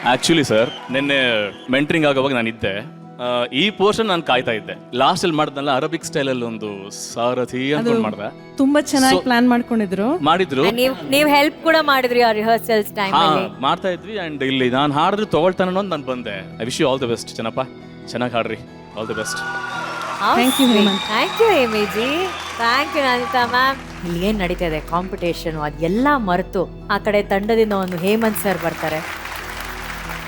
Actually sir ನಿನ್ನೆ mentoring ಆಗೋವಾಗ ನಾನಿದ್ದೆ. ಈ portion ನಾನು ಕಾಯ್ತಾ ಇದ್ದೆ. ಲಾಸ್ಟ್ ಅಲ್ಲಿ ಮಾಡಿದ್ನಲ್ಲ ಅರಬಿಕ್ ಸ್ಟೈಲ್ ಅಲ್ಲಿ ಒಂದು ಸಾರಥಿ ಅನ್ಕೊಂಡ್ ಮಾಡ್ದೆ. ತುಂಬಾ ಚೆನ್ನಾಗಿ ಪ್ಲಾನ್ ಮಾಡಿದ್ರು. ನೀವ್ ಹೆಲ್ಪ್ ಕೂಡ ಮಾಡಿದ್ರಿ ಆ ರಿಹರ್ಸಲ್ಸ್ ಟೈಮ್ ಅಲ್ಲಿ. ಮಾಡ್ತಾ ಇದ್ವಿ ಅಂಡ್ ಇಲ್ಲಿ ನಾನು ಹಾಡಿದ್ರೆ ತಗೊಳ್ತಾನೆ ಅನ್ನೋದು ನಾನು ಬಂದೆ. I wish you all the best Channappa, ಚೆನ್ನಾಗಿ ಹಾಡ್ರಿ, all the best. Thank you, Hemant. Thank you Hemiji, thank you Nandita ma'am. ಇಲ್ಲಿ ಏನ್ ನಡೀತಾ ಇದೆ ಕಾಂಪಿಟೇಷನ್ ಅದೆಲ್ಲ ಮರೆತು ಆ ಕಡೆ ತಂಡದಿಂದ ಒಂದು ಹೇಮಂತ್ ಸರ್ ಬರ್ತಾರೆ,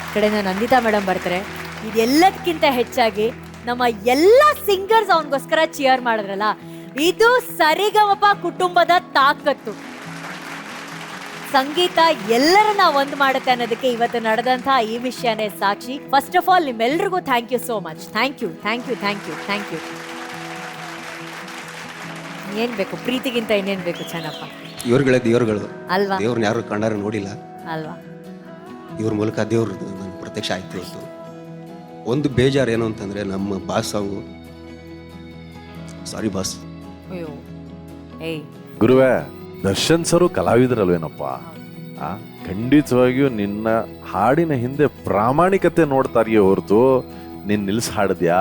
ಈ ಕಡೆಯಿಂದ ನಂದಿತಾ ಮೇಡಮ್ ಬರ್ತಾರೆ. ಇದೆಲ್ಲದಕ್ಕಿಂತ ಹೆಚ್ಚಾಗಿ ನಮ್ಮ ಎಲ್ಲ ಸಿಂಗರ್ಸ್ ಅವನಿಗೋಸ್ಕರ ಚಿಯರ್ ಮಾಡಿದ್ರಲ್ಲ, ಇದು ಸರಿಗಮಪ ಕುಟುಂಬದ ತಾಕತ್ತು. ಸಂಗೀತ ಎಲ್ಲರನ್ನ ಒಂದು ಮಾಡುತ್ತೆ ಅನ್ನೋದಕ್ಕೆ ಇವತ್ತು ನಡೆದಂತಹ ಈ ವಿಷಯನೇ ಸಾಕ್ಷಿ. ಫಸ್ಟ್ ಆಫ್ ಆಲ್ ನಿಮ್ಮೆಲ್ರಿಗೂ thank you so much. Thank you thank you thank you thank you. ಏನ್ ಬೇಕು ಪ್ರೀತಿಗಿಂತ ಇನ್ನೇನ್ ಬೇಕು ಚೆನ್ನಪ್ಪ? ಇವ್ರುಗಳೇ ದೇವ್ರುಗಳು ಅಲ್ವಾ? ದೇವ್ರನ್ನ ಯಾರು ಕಂಡಾರ ನೋಡಿಲ್ಲ ಅಲ್ವಾ? ಇವ್ರ ಮೂಲಕ ದೇವ್ರ ನನ್ನ ಪ್ರತ್ಯಕ್ಷ ಆಯ್ತು ಇವತ್ತು. ಒಂದು ಬೇಜಾರು ಏನು ಅಂತಂದ್ರೆ ನಮ್ಮ ಬಾಸ್ ಸಾಂಗು, ಸಾರಿ ಬಾಸ್. ಅಯ್ಯೋ ಏಯ್ ಗುರುವೇ, ದರ್ಶನ್ ಸರು ಕಲಾವಿದರಲ್ವೇನಪ್ಪ? ಖಂಡಿತವಾಗಿಯೂ ನಿನ್ನ ಹಾಡಿನ ಹಿಂದೆ ಪ್ರಾಮಾಣಿಕತೆ ನೋಡ್ತಾರಿಯೇ ಹೊರತು ನೀನ್ ನಿಲ್ಸ್ ಹಾಡಿದ್ಯಾ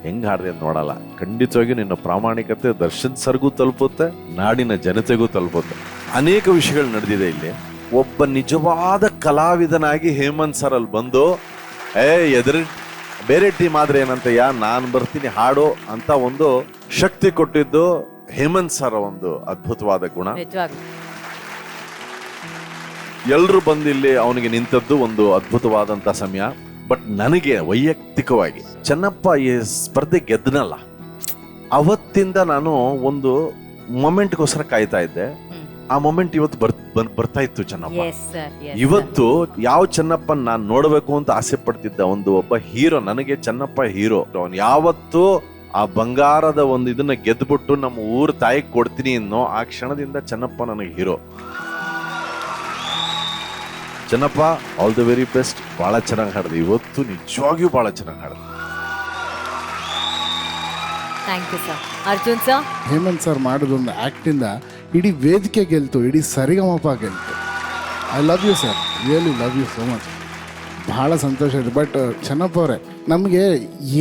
ಹೆಂಗ್ ಹಾಡ್ದೆ ಅಂತ ನೋಡಲ್ಲ. ಖಂಡಿತವಾಗಿಯೂ ನಿನ್ನ ಪ್ರಾಮಾಣಿಕತೆ ದರ್ಶನ್ ಸರ್ಗೂ ತಲುಪುತ್ತೆ, ನಾಡಿನ ಜನತೆಗೂ ತಲುಪುತ್ತೆ. ಅನೇಕ ವಿಷಯಗಳು ನಡೆದಿದೆ ಇಲ್ಲಿ. ಒಬ್ಬ ನಿಜವಾದ ಕಲಾವಿದನಾಗಿ ಹೇಮಂತ್ ಸರ್ ಅಲ್ಲಿ ಬಂದು ಎದುರು ಬೇರೆ ಟೀಮ್ ಆದ್ರೆ ಏನಂತಯ್ಯ ನಾನು ಬರ್ತೀನಿ ಹಾಡು ಅಂತ ಒಂದು ಶಕ್ತಿ ಕೊಟ್ಟಿದ್ದು ಹೇಮಂತ್ ಸರ್ ಒಂದು ಅದ್ಭುತವಾದ ಗುಣ. ನಿಜವಾಗ್ಲೂ ಎಲ್ರು ಬಂದಿಲ್ಲಿ ಅವನಿಗೆ ನಿಂತದ್ದು ಒಂದು ಅದ್ಭುತವಾದಂತ ಸಮಯ. ಬಟ್ ನನಗೆ ವೈಯಕ್ತಿಕವಾಗಿ ಚೆನ್ನಪ್ಪ ಈ ಸ್ಪರ್ಧೆ ಗೆದ್ದನಲ್ಲ, ಅವತ್ತಿಂದ ನಾನು ಒಂದು ಮೊಮೆಂಟ್ಗೋಸ್ಕರ ಕಾಯ್ತಾ ಇದ್ದೆ. ಆ ಮೊಮೆಂಟ್ ಇವತ್ತು ಬರ್ತಾ ಇತ್ತು ಚೆನ್ನಪ್ಪ. ಇವತ್ತು ಯಾವ ಚೆನ್ನಪ್ಪನ್ ನಾನ್ ನೋಡ್ಬೇಕು ಅಂತ ಆಸೆ ಪಡ್ತಿದ್ದ ಒಬ್ಬ ಹೀರೋ, ನನಗೆ ಚೆನ್ನಪ್ಪ ಹೀರೋ. ಅವನ್ ಯಾವತ್ತು ಆ ಬಂಗಾರದ ಒಂದು ಇದನ್ನ ಗೆದ್ಬಿಟ್ಟು ನಮ್ಮ ಊರ್ ತಾಯಿಗೆ ಕೊಡ್ತೀನಿ ಅನ್ನೋ ಆ ಕ್ಷಣದಿಂದ ಚೆನ್ನಪ್ಪ ನನಗೆ hero. Channappa, all the very best. ಬಹಳ ಚೆನ್ನಾಗಿ ಹಾಡಿದೆ ಇವತ್ತು, ನಿಜವಾಗಿಯೂ ಬಹಳ ಚೆನ್ನಾಗಿ ಹಾಡಿದೆ. Thank you sir. Arjun sir, Hemant sir ಮಾಡೋದೊಂದು ಆ್ಯಕ್ಟಿಂದ ಇಡೀ ವೇದಿಕೆ ಗೆಲ್ತು, ಇಡೀ ಸರಿಗಮಪ ಗೆಲ್ತು. I love you sir, really love you so much. ಭಾಳ ಸಂತೋಷ ಇದೆ. ಬಟ್ ಚೆನ್ನಪ್ಪ ಅವರೇ, ನಮಗೆ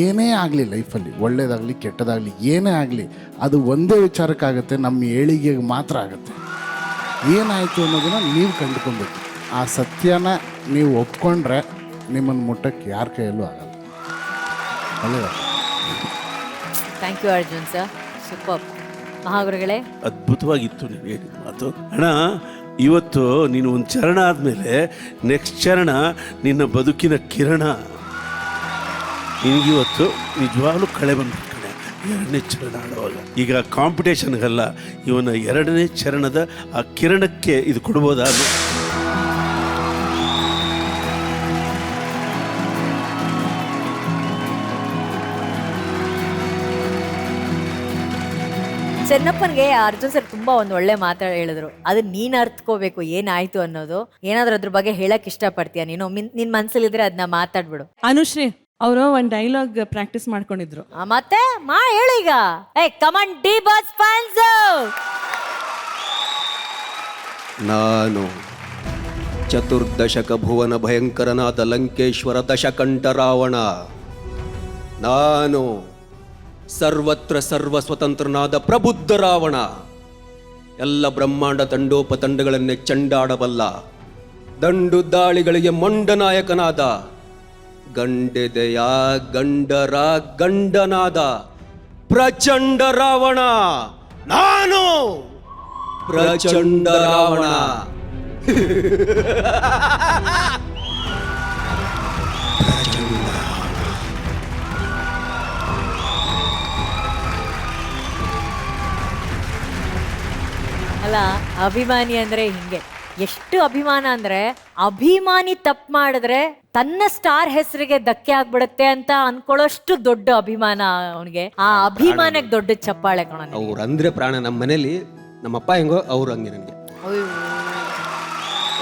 ಏನೇ ಆಗಲಿ ಲೈಫಲ್ಲಿ, ಒಳ್ಳೇದಾಗಲಿ ಕೆಟ್ಟದಾಗಲಿ ಏನೇ ಆಗಲಿ, ಅದು ಒಂದೇ ವಿಚಾರಕ್ಕಾಗತ್ತೆ, ನಮ್ಮ ಏಳಿಗೆಗೆ ಮಾತ್ರ ಆಗುತ್ತೆ. ಏನಾಯಿತು ಅನ್ನೋದನ್ನು ನೀವು ಕಂಡುಕೊಬೇಕು. ಆ ಸತ್ಯನ ನೀವು ಒಪ್ಕೊಂಡ್ರೆ ನಿಮ್ಮನ್ನು ಮುಟ್ಟಕ್ಕೆ ಯಾರ ಕೈಯಲ್ಲೂ ಆಗಲ್ಲ. ಒಳ್ಳೆಯದ. Thank you Arjun sir, super. ಮಹಾಗುರುಗಳೇ, ಅದ್ಭುತವಾಗಿತ್ತು ನೀವು ಹೇಳಿದ ಮಾತು. ಅಣ್ಣ, ಇವತ್ತು ನೀನು ಒಂದು ಚರಣ ಆದಮೇಲೆ ನೆಕ್ಸ್ಟ್ ಚರಣ ನಿನ್ನ ಬದುಕಿನ ಕಿರಣ. ನಿನಗಿವತ್ತು ನಿಜವಾಗ್ಲೂ ಕಳೆ ಬಂದ್ಬಿಡ್ತಾನೆ ಎರಡನೇ ಚರಣ ಆಡುವಾಗ. ಈಗ ಕಾಂಪಿಟೇಷನ್ಗಲ್ಲ, ಇವನ ಎರಡನೇ ಚರಣದ ಆ ಕಿರಣಕ್ಕೆ ಇದು ಕೊಡ್ಬೋದಾದ. ಚೆನ್ನಪ್ಪನ್ಗೆ ಅರ್ಜುನ್ ಸರ್ ತುಂಬಾ ಒಂದು ಒಳ್ಳೆ ಮಾತು ಹೇಳಿದ್ರು. ಅದನ್ನ ನೀನ್ ಅರ್ಥಕೋಬೇಕು ಏನಾಯ್ತು ಅನ್ನೋದು. ಏನಾದ್ರೂ ಅದ್ರ ಬಗ್ಗೆ ಹೇಳಕ್ ಇಷ್ಟಪಡ್ತೀಯ ನೀನು? ನಿನ್ ಮನ್ಸಲ್ಲಿದ್ರೆ ಅದನ್ನ ಮಾತಾಡ್ಬಿಡು. ಅನುಶ್ರೀ ಅವರು ಒಂದ್ ಡೈಲಾಗ್ ಪ್ರಾಕ್ಟೀಸ್ ಮಾಡ್ಕೊಂಡಿದ್ರು. ಮತ್ತೆ ಹೇಳು ಈಗ. Command D boss fans. ನಾನು ಚತುರ್ದಶಕ ಭುವನ ಭಯಂಕರನಾದ ಲಂಕೇಶ್ವರ ದಶಕಂಠ ರಾವಣ. ನಾನು ಸರ್ವತ್ರ ಸರ್ವ ಸ್ವತಂತ್ರನಾದ ಪ್ರಬುದ್ಧ ರಾವಣ. ಎಲ್ಲ ಬ್ರಹ್ಮಾಂಡ ತಂಡೋಪತಂಡಗಳನ್ನೇ ಚಂಡಾಡಬಲ್ಲ, ದಂಡು ದಾಳಿಗಳಿಗೆ ಮೊಂಡನಾಯಕನಾದ, ಗಂಡೆದೆಯ ಗಂಡರ ಗಂಡನಾದ ಪ್ರಚಂಡ ರಾವಣ. ನಾನು ಪ್ರಚಂಡ ರಾವಣ. ಅಲ್ಲ, ಅಭಿಮಾನಿ ಅಂದ್ರೆ ಹಿಂಗೆ. ಎಷ್ಟು ಅಭಿಮಾನ ಅಂದ್ರೆ, ಅಭಿಮಾನಿ ತಪ್ಪು ಮಾಡಿದ್ರೆ ತನ್ನ ಸ್ಟಾರ್ ಹೆಸರಿಗೆ ಧಕ್ಕೆ ಆಗ್ಬಿಡುತ್ತೆ ಅಂತ ಅನ್ಕೊಳ್ಳೋಷ್ಟು ದೊಡ್ಡ ಅಭಿಮಾನ ಅವನಿಗೆ. ಆ ಅಭಿಮಾನಕ್ಕೆ ದೊಡ್ಡ ಚಪ್ಪಾಳೆ ಕಣ. ಅವ್ರು ಅಂದ್ರೆ ಪ್ರಾಣ. ನಮ್ಮ ಮನೇಲಿ ನಮ್ಮಪ್ಪ ಹೆಂಗೋ ಅವ್ರು ಹಂಗೆ. ನನಗೆ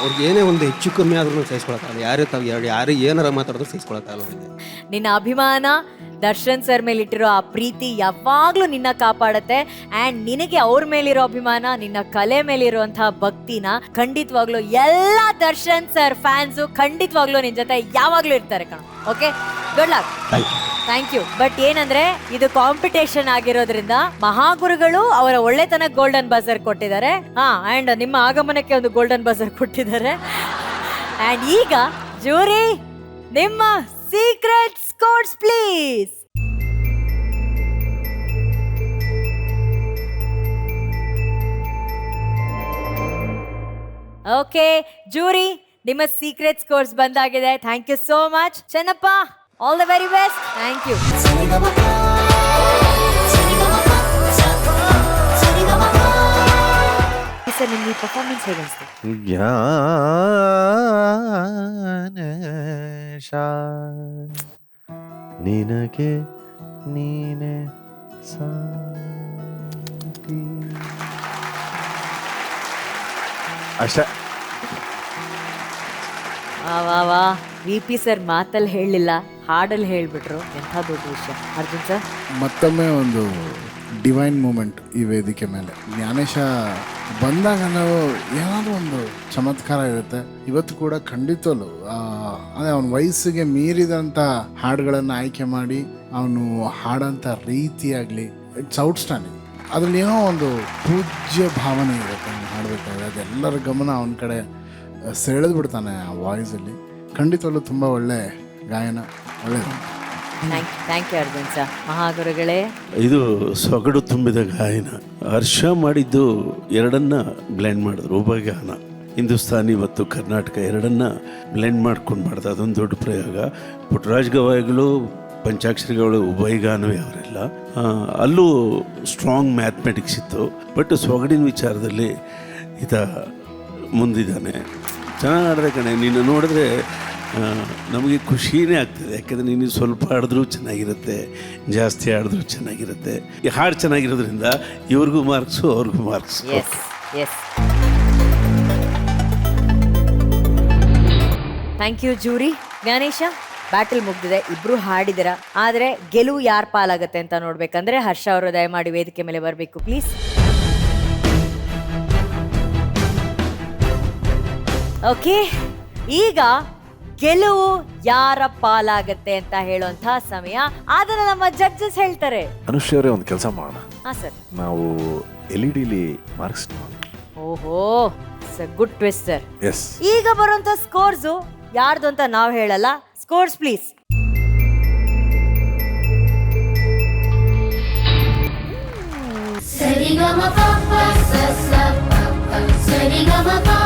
ಅವ್ರಿಗೆ ಏನೇ ಒಂದು ಹೆಚ್ಚು ಕಮ್ಮಿ ಆದ್ರೂ ಸಹಿಸ್ಕೊಳಕ್ಕಾಗಲ್ಲ. ಯಾರು ಏನಾರ ಮಾತಾಡಿದ್ರು ಸಹಿಸ್ಕೊಳಕ್ಕಾಗಲ್ಲ ಅವ್ರಿಗೆ. ನಿನ್ನ ಅಭಿಮಾನ, ದರ್ಶನ್ ಸರ್ ಮೇಲೆ ಇಟ್ಟಿರೋ ಆ ಪ್ರೀತಿ ಯಾವಾಗ್ಲೂ ನಿನ್ನ ಕಾಪಾಡತ್ತೆ. ಅಂಡ್ ನಿನಗೆ ಅವ್ರ ಮೇಲಿರೋ ಅಭಿಮಾನ, ನಿನ್ನ ಕಲೆ ಮೇಲಿರುವಂತಹ ಭಕ್ತಿನ ಖಂಡಿತವಾಗ್ಲೂ ಎಲ್ಲಾ ದರ್ಶನ್ ಸರ್ ಫ್ಯಾನ್ಸು ಖಂಡಿತವಾಗ್ಲೂ ನಿನ್ ಜೊತೆ ಯಾವಾಗ್ಲೂ ಇರ್ತಾರೆ ಕಣ. Okay, good luck. Thank you. But ಏನಂದ್ರೆ ಇದು ಕಾಂಪಿಟೇಷನ್ ಆಗಿರೋದ್ರಿಂದ ಮಹಾಗುರುಗಳು ಅವರ ಒಳ್ಳೆತನ ಗೋಲ್ಡನ್ ಬಜರ್ ಕೊಟ್ಟಿದ್ದಾರೆ. ಅಂಡ್ ನಿಮ್ಮ ಆಗಮನಕ್ಕೆ ಒಂದು ಗೋಲ್ಡನ್ ಬಜರ್ ಕೊಟ್ಟಿದ್ದಾರೆ. ಅಂಡ್ ಈಗ ಜೂರಿ, ನಿಮ್ಮ secret scores please. Okay jury, ನಿಮ್ಮ ಸೀಕ್ರೆಟ್ ಸ್ಕೋರ್ಸ್ ಬಂದಾಗಿದೆ. Thank you so much Channappa. All the very best. Thank you. Sir, ನಿಮ್ಗೆ ಪರ್ಫಾರ್ಮೆನ್ಸ್ ಹೇಗೆ ಅನಿಸ್ತು? ನಿನಗೆ ನೀನೆ ಸಾಟಿ. ಅಷ್ಟೇ. ವಾ VP ಸರ್ ಮಾತಲ್ಲಿ ಹೇಳಲಿಲ್ಲ, ಹಾಡಲ್ಲಿ ಹೇಳ್ಬಿಟ್ರು. ಎಂಥ ದೊಡ್ಡ ವಿಷಯ. ಅರ್ಜುನ್ ಸರ್, ಮತ್ತೊಮ್ಮೆ ಒಂದು ಡಿವೈನ್ ಮೂಮೆಂಟ್ ಈ ವೇದಿಕೆ ಮೇಲೆ. ಜ್ಞಾನೇಶ ಬಂದಾಗ ನಾವು ಏನಾದರೂ ಒಂದು ಚಮತ್ಕಾರ ಇರುತ್ತೆ. ಇವತ್ತು ಕೂಡ ಖಂಡಿತವಲ್ಲೂ ಅದೇ ಅವನ ವಯಸ್ಸಿಗೆ ಮೀರಿದಂಥ ಹಾಡುಗಳನ್ನು ಆಯ್ಕೆ ಮಾಡಿ ಅವನು ಹಾಡೋಂಥ ರೀತಿಯಾಗಲಿ ಇಟ್ಸ್ ಔಟ್ಸ್ಟ್ಯಾಂಡಿಂಗ್. ಅದರಲ್ಲಿ ಏನೋ ಒಂದು ಪೂಜ್ಯ ಭಾವನೆ ಇರುತ್ತೆ ಅವನು ಹಾಡಬೇಕಾದ್ರೆ. ಅದೆಲ್ಲರ ಗಮನ ಅವನ ಕಡೆ ಸೆಳೆದು ಬಿಡ್ತಾನೆ ಆ ವಾಯ್ಸಲ್ಲಿ. ಖಂಡಿತವಲ್ಲೂ ತುಂಬ ಒಳ್ಳೆ ಗಾಯನ, ಒಳ್ಳೆಯದು. Thank you Arjun sir. ಮಹಾಗುರುಗಳೇ, ಇದು ಸೊಗಡು ತುಂಬಿದ ಗಾಯನ. ಹರ್ಷ ಮಾಡಿದ್ದು ಎರಡನ್ನ ಬ್ಲೆಂಡ್ ಮಾಡಿದ್ರು, ಉಭಯಗಾನ. ಹಿಂದೂಸ್ತಾನಿ ಮತ್ತು ಕರ್ನಾಟಕ ಎರಡನ್ನ ಬ್ಲೆಂಡ್ ಮಾಡ್ಕೊಂಡು ಮಾಡಿದ ಅದೊಂದು ದೊಡ್ಡ ಪ್ರಯೋಗ. ಪುಟ್ಟರಾಜ್ ಗವಾಯಿಗಳು, ಪಂಚಾಕ್ಷರಿಗಳು, ಉಭಯಗಾನವೇ ಅವರೆಲ್ಲ. ಅಲ್ಲೂ ಸ್ಟ್ರಾಂಗ್ ಮ್ಯಾಥಮೆಟಿಕ್ಸ್ ಇತ್ತು. ಬಟ್ ಸೊಗಡಿನ ವಿಚಾರದಲ್ಲಿ ಈತ ಮುಂದಿದ್ದಾನೆ. ಚೆನ್ನಾಗಿ ಆಡಿದೆ ಕಣೆ. ನೀನು ನೋಡಿದ್ರೆ ನಮಗೆ ಖುಷಿನೇ ಆಗ್ತದೆ. ಯಾಕೆಂದರೆ ನೀನು ಸ್ವಲ್ಪ ಆಡಿದ್ರೂ ಚೆನ್ನಾಗಿರುತ್ತೆ, ಜಾಸ್ತಿ ಆಡಿದ್ರೂ ಚೆನ್ನಾಗಿರುತ್ತೆ. ಈ ಹಾಡು ಚೆನ್ನಾಗಿರೋದ್ರಿಂದ ಇವ್ರಿಗೂ ಮಾರ್ಕ್ಸು, ಅವ್ರಿಗೂ marks. Yes yes. Thank you jury. Gnanesha, battle ಮುಗ್ದಿದೆ, ಇಬ್ರು ಹಾಡಿದಿರ. ಆದರೆ ಗೆಲುವು ಯಾರ ಪಾಲಾಗತ್ತೆ ಅಂತ ನೋಡ್ಬೇಕಂದ್ರೆ ಹರ್ಷ ಅವರು ದಯಮಾಡಿ ವೇದಿಕೆ ಮೇಲೆ ಬರಬೇಕು ಪ್ಲೀಸ್. ಓಕೆ, ಈಗ ಗೆಲುವು ಯಾರ ಪಾಲಾಗತ್ತೆ ಅಂತ ಹೇಳುವಂತಹ ಸಮಯ. ಅದನ್ನ ನಮ್ಮ ಜಡ್ಜಸ್ ಹೇಳ್ತಾರೆ. ಅನುಶ್ರೀ ಅವರೇ, ಒಂದು ಕೆಲಸ ಮಾಡೋಣ. ಹಾ ಸರ್. ನಾವು LED ಮಾರ್ಕ್ಸ್. ಓಹೋ, ಗುಡ್ ಟ್ವಿಸ್ಟ್ ಸರ್. ಎಸ್. ಈಗ ಬರುವಂತ ಸ್ಕೋರ್ಸ್ ಯಾರ್ದು ಅಂತ ನಾವು ಹೇಳಲ್ಲ. Scores please. ಸರಿಗಮ ಪಪ್ಪ ಸಸ ಪಪ್ಪ ಸರಿಗಮ ಪಾ